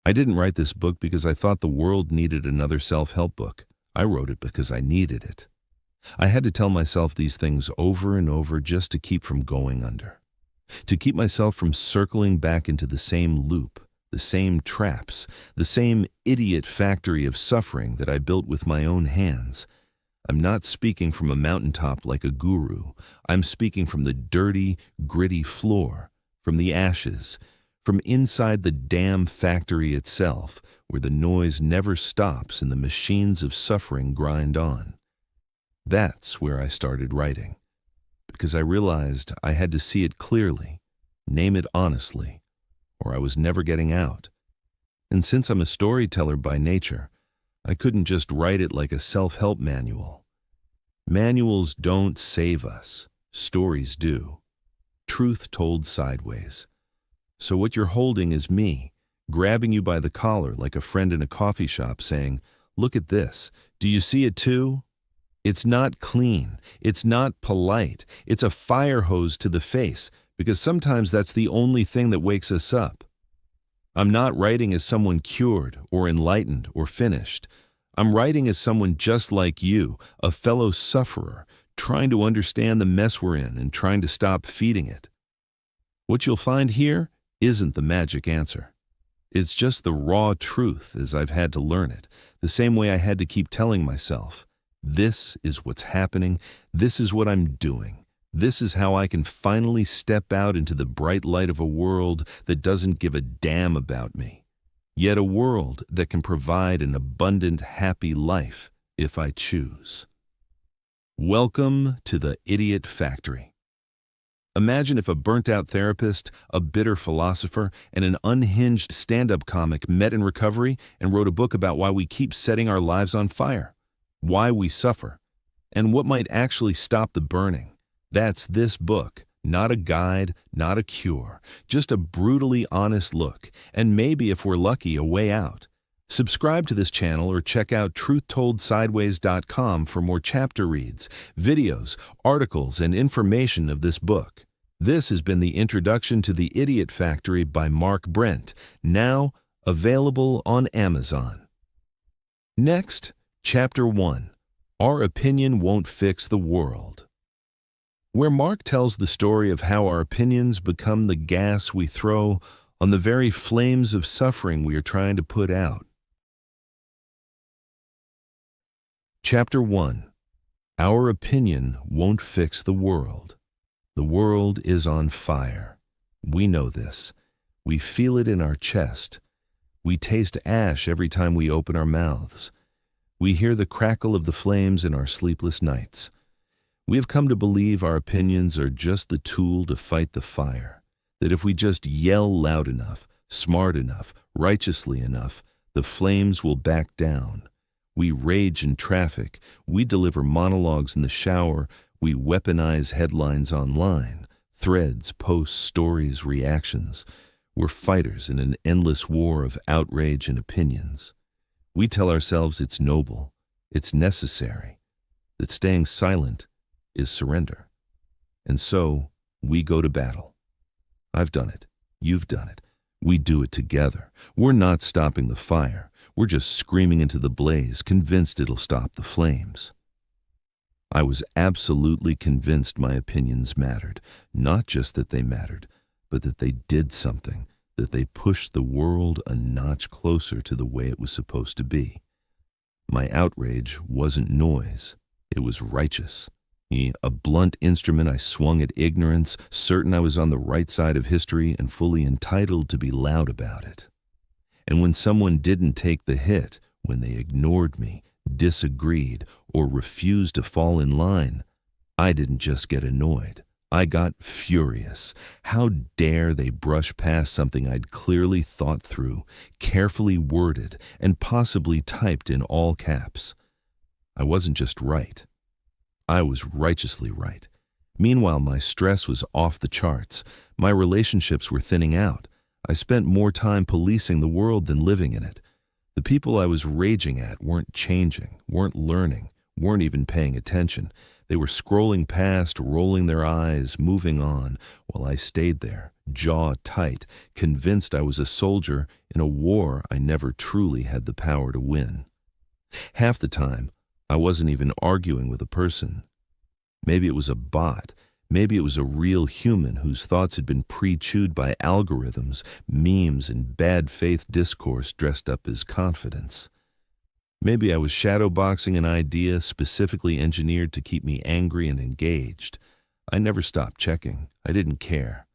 I didn't write this book because I thought the world needed another self-help book. I wrote it because I needed it. I had to tell myself these things over and over just to keep from going under, to keep myself from circling back into the same loop, the same traps, the same idiot factory of suffering that I built with my own hands. I'm not speaking from a mountaintop like a guru. I'm speaking from the dirty, gritty floor, from the ashes, from inside the damn factory itself, where the noise never stops and the machines of suffering grind on. That's where I started writing, because I realized I had to see it clearly, name it honestly, or I was never getting out. And since I'm a storyteller by nature, I couldn't just write it like a self-help manual. Manuals don't save us. Stories do. Truth told sideways. So what you're holding is me, grabbing you by the collar like a friend in a coffee shop saying, "Look at this. Do you see it too?" It's not clean. It's not polite. It's a fire hose to the face, because sometimes that's the only thing that wakes us up. I'm not writing as someone cured or enlightened or finished. I'm writing as someone just like you, a fellow sufferer, trying to understand the mess we're in and trying to stop feeding it. What you'll find here isn't the magic answer. It's just the raw truth as I've had to learn it, the same way I had to keep telling myself, this is what's happening, this is what I'm doing. This is how I can finally step out into the bright light of a world that doesn't give a damn about me. Yet a world that can provide an abundant, happy life if I choose. Welcome to the Idiot Factory. Imagine if a burnt-out therapist, a bitter philosopher, and an unhinged stand-up comic met in recovery and wrote a book about why we keep setting our lives on fire, why we suffer, and what might actually stop the burning. That's this book. Not a guide, not a cure, just a brutally honest look, and maybe, if we're lucky, a way out. Subscribe to this channel or check out truthttoldsideways.com for more chapter reads, videos, articles, and information of this book. This has been the introduction to The Idiot Factory by Mark Brent, now available on Amazon. Next, Chapter 1. Our Opinion Won't Fix the World. Where Mark tells the story of how our opinions become the gas we throw on the very flames of suffering we are trying to put out. Chapter 1. Our opinion won't fix the world. The world is on fire. We know this. We feel it in our chest. We taste ash every time we open our mouths. We hear the crackle of the flames in our sleepless nights. We have come to believe our opinions are just the tool to fight the fire, that if we just yell loud enough, smart enough, righteously enough, the flames will back down. We rage in traffic, we deliver monologues in the shower, we weaponize headlines online, threads, posts, stories, reactions. We're fighters in an endless war of outrage and opinions. We tell ourselves it's noble, it's necessary, that staying silent is surrender. And so, we go to battle. I've done it. You've done it. We do it together. We're not stopping the fire. We're just screaming into the blaze, convinced it'll stop the flames. I was absolutely convinced my opinions mattered. Not just that they mattered, but that they did something, that they pushed the world a notch closer to the way it was supposed to be. My outrage wasn't noise. It was righteous. A blunt instrument I swung at ignorance, certain I was on the right side of history and fully entitled to be loud about it. And when someone didn't take the hit, when they ignored me, disagreed, or refused to fall in line, I didn't just get annoyed. I got furious. How dare they brush past something I'd clearly thought through, carefully worded, and possibly typed in all caps. I wasn't just right. I was righteously right. Meanwhile, my stress was off the charts. My relationships were thinning out. I spent more time policing the world than living in it. The people I was raging at weren't changing, weren't learning, weren't even paying attention. They were scrolling past, rolling their eyes, moving on, while I stayed there, jaw tight, convinced I was a soldier in a war I never truly had the power to win. Half the time, I wasn't even arguing with a person. Maybe it was a bot. Maybe it was a real human whose thoughts had been pre-chewed by algorithms, memes, and bad faith discourse dressed up as confidence. Maybe I was shadowboxing an idea specifically engineered to keep me angry and engaged. I never stopped checking. I didn't care.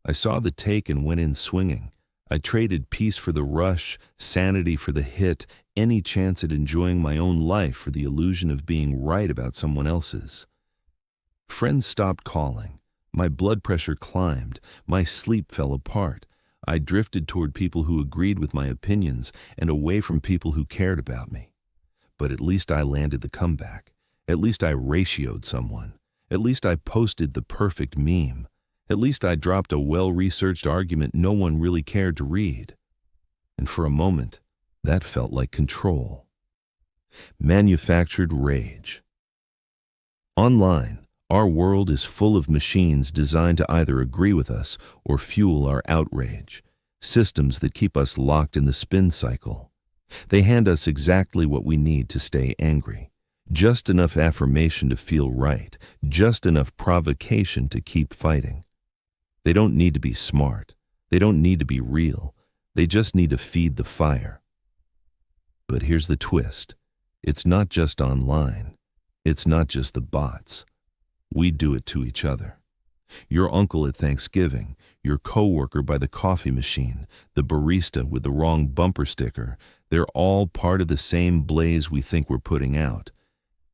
I saw the take and went in swinging. I traded peace for the rush, sanity for the hit, any chance at enjoying my own life for the illusion of being right about someone else's. Friends stopped calling. My blood pressure climbed. My sleep fell apart. I drifted toward people who agreed with my opinions and away from people who cared about me. But at least I landed the comeback. At least I ratioed someone. At least I posted the perfect meme. At least I dropped a well-researched argument no one really cared to read. And for a moment, that felt like control. Manufactured rage. Online, our world is full of machines designed to either agree with us or fuel our outrage, systems that keep us locked in the spin cycle. They hand us exactly what we need to stay angry, just enough affirmation to feel right, just enough provocation to keep fighting. They don't need to be smart. They don't need to be real. They just need to feed the fire. But here's the twist. It's not just online. It's not just the bots. We do it to each other. Your uncle at Thanksgiving, your coworker by the coffee machine, the barista with the wrong bumper sticker, they're all part of the same blaze we think we're putting out.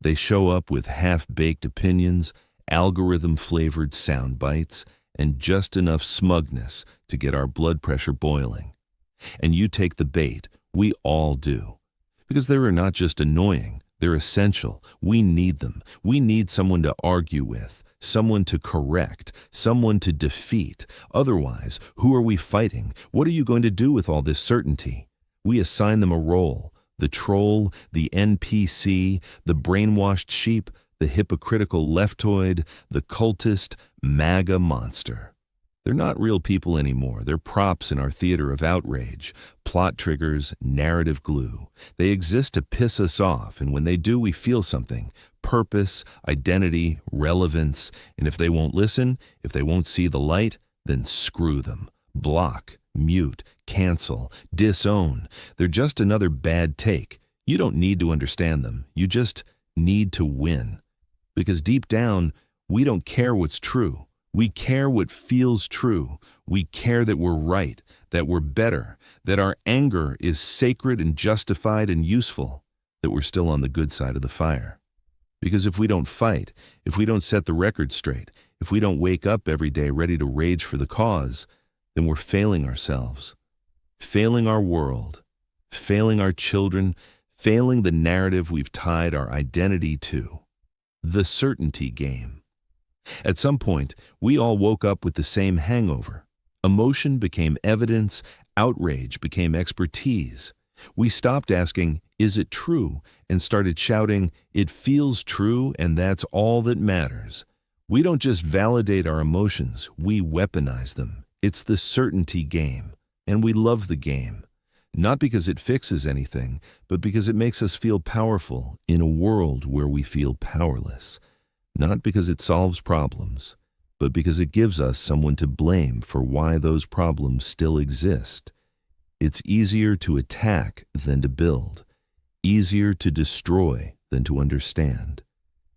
They show up with half-baked opinions, algorithm-flavored sound bites, and just enough smugness to get our blood pressure boiling. And you take the bait. We all do. Because they are not just annoying, they're essential. We need them. We need someone to argue with, someone to correct, someone to defeat. Otherwise, who are we fighting? What are you going to do with all this certainty? We assign them a role. The troll, the NPC, the brainwashed sheep, the hypocritical leftoid, the cultist, MAGA monster. They're not real people anymore. They're props in our theater of outrage, plot triggers, narrative glue. They exist to piss us off, and when they do, we feel something. Purpose, identity, relevance. And if they won't listen, if they won't see the light, then screw them. Block, mute, cancel, disown. They're just another bad take. You don't need to understand them. You just need to win. Because deep down, we don't care what's true. We care what feels true. We care that we're right, that we're better, that our anger is sacred and justified and useful, that we're still on the good side of the fire. Because if we don't fight, if we don't set the record straight, if we don't wake up every day ready to rage for the cause, then we're failing ourselves, failing our world, failing our children, failing the narrative we've tied our identity to. The certainty game. At some point, we all woke up with the same hangover. Emotion became evidence, outrage became expertise. We stopped asking, "Is it true?" and started shouting, "It feels true, and that's all that matters." We don't just validate our emotions, we weaponize them. It's the certainty game, and we love the game. Not because it fixes anything, but because it makes us feel powerful in a world where we feel powerless. Not because it solves problems, but because it gives us someone to blame for why those problems still exist. It's easier to attack than to build, easier to destroy than to understand,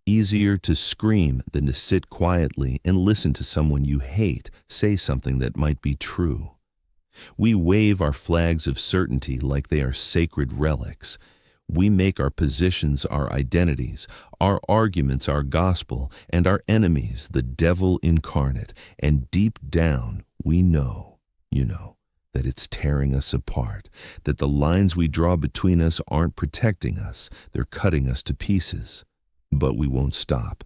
easier to scream than to sit quietly and listen to someone you hate say something that might be true. We wave our flags of certainty like they are sacred relics. We make our positions our identities, our arguments our gospel, and our enemies the devil incarnate. And deep down, we know, that it's tearing us apart, that the lines we draw between us aren't protecting us, they're cutting us to pieces. But we won't stop,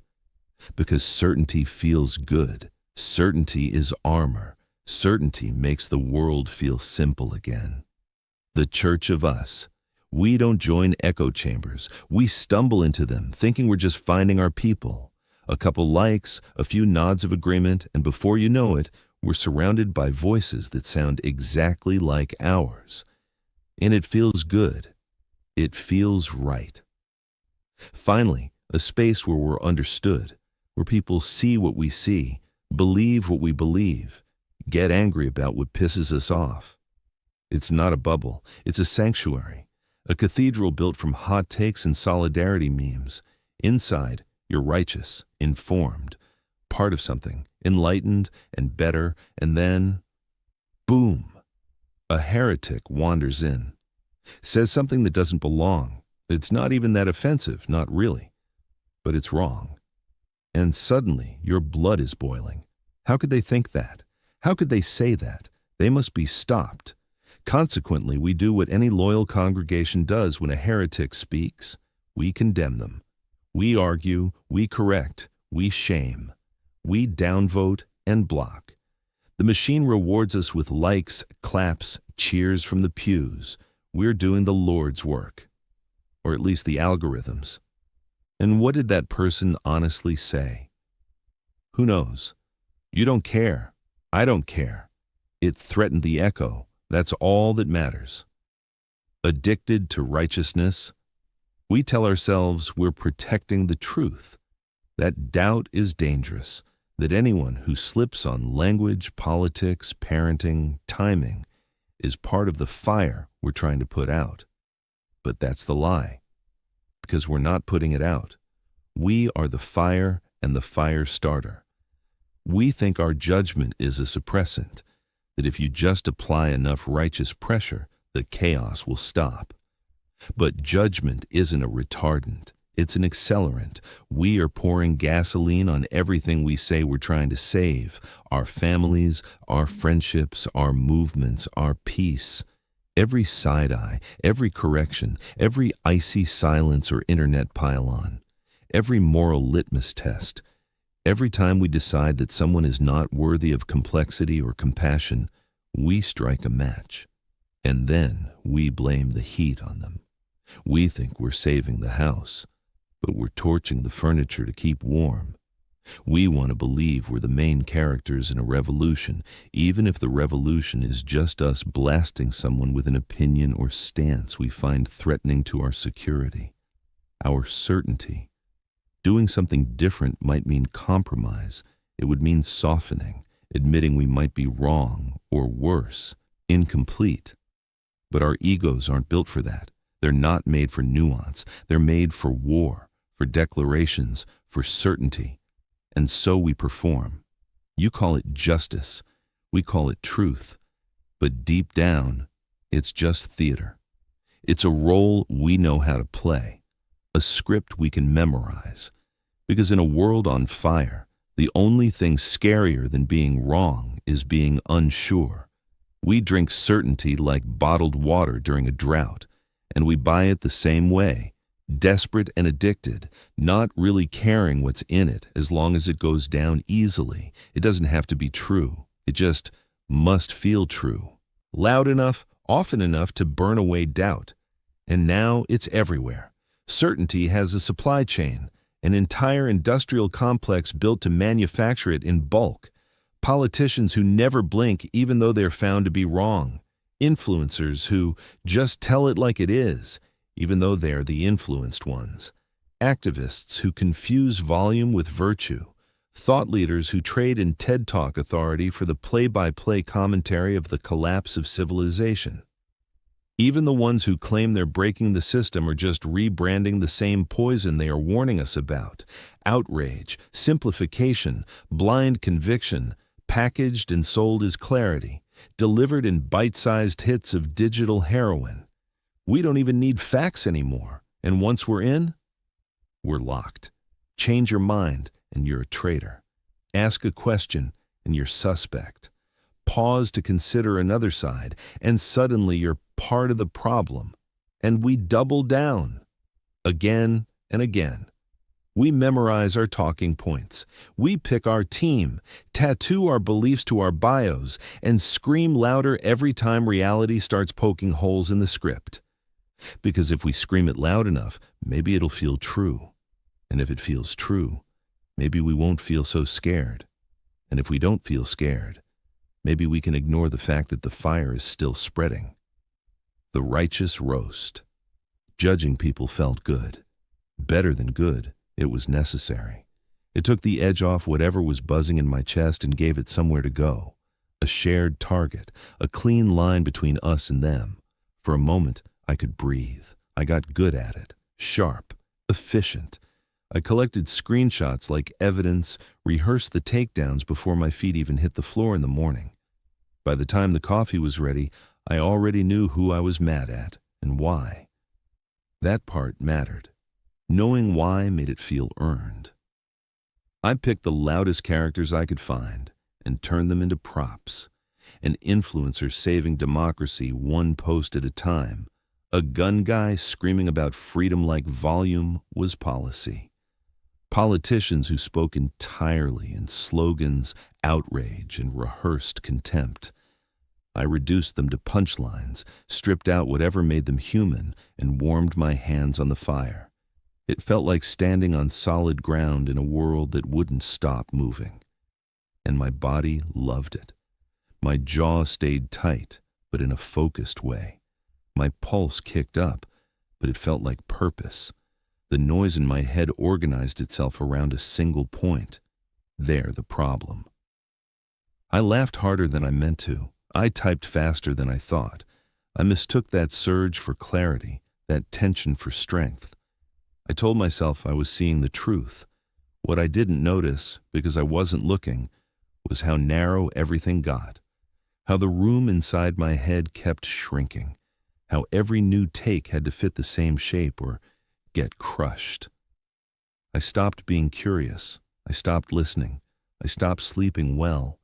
because certainty feels good. Certainty is armor. Certainty makes the world feel simple again. The Church of Us. We don't join echo chambers. We stumble into them, thinking we're just finding our people. A couple likes, a few nods of agreement, and before you know it, we're surrounded by voices that sound exactly like ours. And it feels good. It feels right. Finally, a space where we're understood, where people see what we see, believe what we believe, get angry about what pisses us off. It's not a bubble, it's a sanctuary, a cathedral built from hot takes and solidarity memes. Inside, you're righteous, informed, part of something, enlightened and better, and then, boom, a heretic wanders in, says something that doesn't belong. It's not even that offensive, not really, but it's wrong. And suddenly, your blood is boiling. How could they think that? How could they say that? They must be stopped. Consequently, we do what any loyal congregation does when a heretic speaks. We condemn them. We argue, we correct, we shame. We downvote and block. The machine rewards us with likes, claps, cheers from the pews. We're doing the Lord's work. Or at least the algorithms. And what did that person honestly say? Who knows? You don't care. I don't care. It threatened the echo. That's all that matters. Addicted to righteousness, we tell ourselves we're protecting the truth. That doubt is dangerous, that anyone who slips on language, politics, parenting, timing is part of the fire we're trying to put out. But that's the lie, because we're not putting it out. We are the fire and the fire starter. We think our judgment is a suppressant, that if you just apply enough righteous pressure, the chaos will stop. But judgment isn't a retardant. It's an accelerant. We are pouring gasoline on everything we say we're trying to save: our families, our friendships, our movements, our peace. Every side-eye, every correction, every icy silence or internet pile-on, every moral litmus test, every time we decide that someone is not worthy of complexity or compassion, we strike a match. And then we blame the heat on them. We think we're saving the house, but we're torching the furniture to keep warm. We want to believe we're the main characters in a revolution, even if the revolution is just us blasting someone with an opinion or stance we find threatening to our security, our certainty. Doing something different might mean compromise. It would mean softening, admitting we might be wrong, or worse, incomplete. But our egos aren't built for that. They're not made for nuance. They're made for war, for declarations, for certainty. And so we perform. You call it justice. We call it truth. But deep down, it's just theater. It's a role we know how to play, a script we can memorize. Because in a world on fire, the only thing scarier than being wrong is being unsure. We drink certainty like bottled water during a drought, and we buy it the same way, desperate and addicted, not really caring what's in it as long as it goes down easily. It doesn't have to be true. It just must feel true. Loud enough, often enough to burn away doubt. And now it's everywhere. Certainty has a supply chain, an entire industrial complex built to manufacture it in bulk. Politicians who never blink even though they're found to be wrong. Influencers who just tell it like it is, even though they're the influenced ones. Activists who confuse volume with virtue. Thought leaders who trade in TED Talk authority for the play-by-play commentary of the collapse of civilization. Even the ones who claim they're breaking the system are just rebranding the same poison they are warning us about. Outrage, simplification, blind conviction, packaged and sold as clarity, delivered in bite-sized hits of digital heroin. We don't even need facts anymore, and once we're in, we're locked. Change your mind, and you're a traitor. Ask a question, and you're suspect. Pause to consider another side, and suddenly you're part of the problem. And we double down. Again and again. We memorize our talking points. We pick our team, tattoo our beliefs to our bios, and scream louder every time reality starts poking holes in the script. Because if we scream it loud enough, maybe it'll feel true. And if it feels true, maybe we won't feel so scared. And if we don't feel scared, maybe we can ignore the fact that the fire is still spreading. The righteous roast. Judging people felt good. Better than good, it was necessary. It took the edge off whatever was buzzing in my chest and gave it somewhere to go. A shared target, a clean line between us and them. For a moment, I could breathe. I got good at it. Sharp. Efficient. I collected screenshots like evidence, rehearsed the takedowns before my feet even hit the floor in the morning. By the time the coffee was ready, I already knew who I was mad at and why. That part mattered. Knowing why made it feel earned. I picked the loudest characters I could find and turned them into props. An influencer saving democracy one post at a time. A gun guy screaming about freedom like volume was policy. Politicians who spoke entirely in slogans, outrage, and rehearsed contempt. I reduced them to punchlines, stripped out whatever made them human, and warmed my hands on the fire. It felt like standing on solid ground in a world that wouldn't stop moving. And my body loved it. My jaw stayed tight, but in a focused way. My pulse kicked up, but it felt like purpose. The noise in my head organized itself around a single point. There, the problem. I laughed harder than I meant to. I typed faster than I thought. I mistook that surge for clarity, that tension for strength. I told myself I was seeing the truth. What I didn't notice, because I wasn't looking, was how narrow everything got. How the room inside my head kept shrinking. How every new take had to fit the same shape or get crushed. I stopped being curious. I stopped listening. I stopped sleeping well.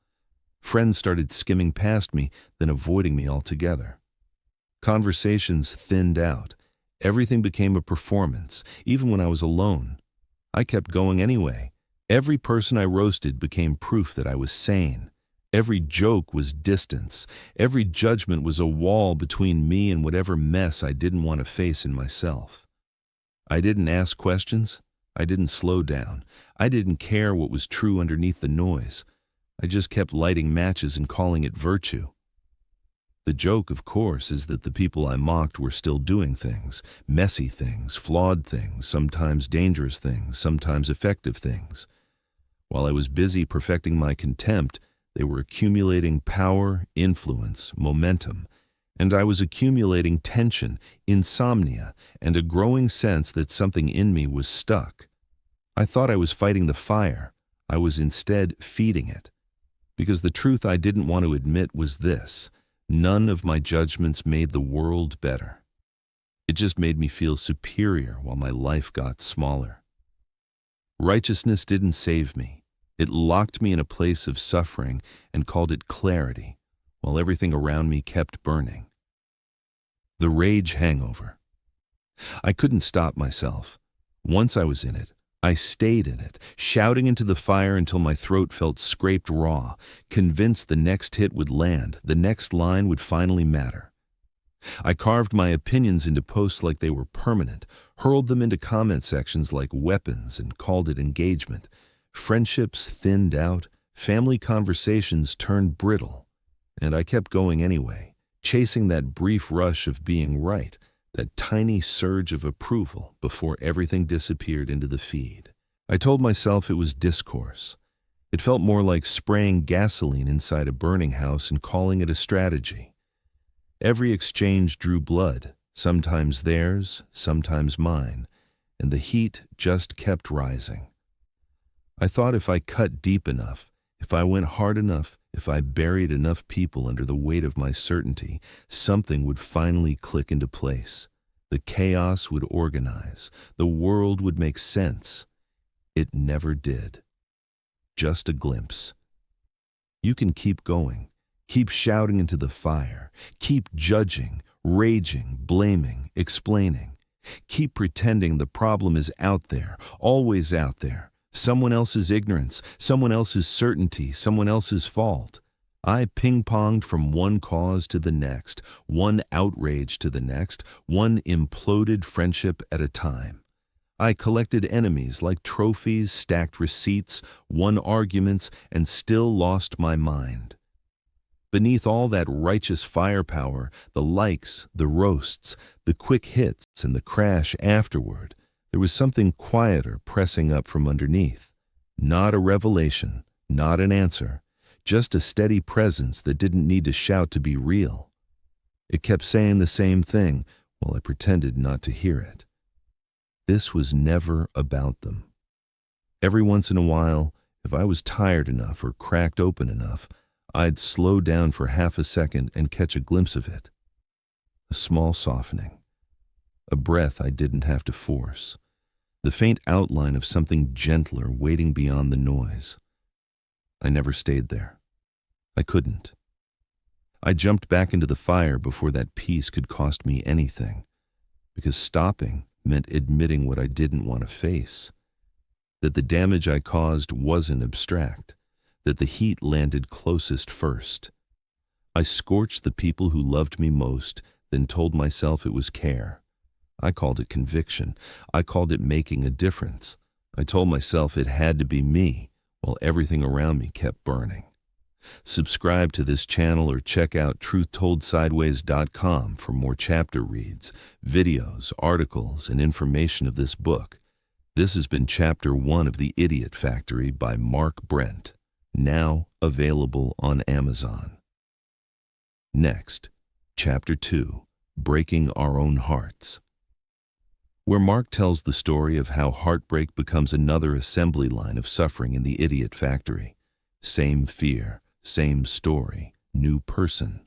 Friends started skimming past me, then avoiding me altogether. Conversations thinned out. Everything became a performance, even when I was alone. I kept going anyway. Every person I roasted became proof that I was sane. Every joke was distance. Every judgment was a wall between me and whatever mess I didn't want to face in myself. I didn't ask questions. I didn't slow down. I didn't care what was true underneath the noise. I just kept lighting matches and calling it virtue. The joke, of course, is that the people I mocked were still doing things, messy things, flawed things, sometimes dangerous things, sometimes effective things. While I was busy perfecting my contempt, they were accumulating power, influence, momentum, and I was accumulating tension, insomnia, and a growing sense that something in me was stuck. I thought I was fighting the fire. I was instead feeding it. Because the truth I didn't want to admit was this: none of my judgments made the world better. It just made me feel superior while my life got smaller. Righteousness didn't save me. It locked me in a place of suffering and called it clarity, while everything around me kept burning. The rage hangover. I couldn't stop myself. Once I was in it, I stayed in it, shouting into the fire until my throat felt scraped raw, convinced the next hit would land, the next line would finally matter. I carved my opinions into posts like they were permanent, hurled them into comment sections like weapons, and called it engagement. Friendships thinned out, family conversations turned brittle, and I kept going anyway, chasing that brief rush of being right, that tiny surge of approval before everything disappeared into the feed. I told myself it was discourse. It felt more like spraying gasoline inside a burning house and calling it a strategy. Every exchange drew blood, sometimes theirs, sometimes mine, and the heat just kept rising. I thought if I cut deep enough, if I went hard enough, if I buried enough people under the weight of my certainty, something would finally click into place. The chaos would organize. The world would make sense. It never did. Just a glimpse. You can keep going. Keep shouting into the fire. Keep judging, raging, blaming, explaining. Keep pretending the problem is out there, always out there. Someone else's ignorance, someone else's certainty, someone else's fault. I ping-ponged from one cause to the next, one outrage to the next, one imploded friendship at a time. I collected enemies like trophies, stacked receipts, won arguments, and still lost my mind. Beneath all that righteous firepower, the likes, the roasts, the quick hits, and the crash afterward, there was something quieter pressing up from underneath. Not a revelation, not an answer, just a steady presence that didn't need to shout to be real. It kept saying the same thing while I pretended not to hear it. This was never about them. Every once in a while, if I was tired enough or cracked open enough, I'd slow down for half a second and catch a glimpse of it. A small softening. A breath I didn't have to force. The faint outline of something gentler waiting beyond the noise. I never stayed there. I couldn't. I jumped back into the fire before that peace could cost me anything, because stopping meant admitting what I didn't want to face. That the damage I caused wasn't abstract. That the heat landed closest first. I scorched the people who loved me most, then told myself it was care. I called it conviction. I called it making a difference. I told myself it had to be me, while everything around me kept burning. Subscribe to this channel or check out truththoldsideways.com for more chapter reads, videos, articles, and information of this book. This has been Chapter 1 of The Idiot Factory by Mark Brent, now available on Amazon. Next, Chapter 2, Breaking Our Own Hearts, where Mark tells the story of how heartbreak becomes another assembly line of suffering in the Idiot Factory. Same fear, same story, new person.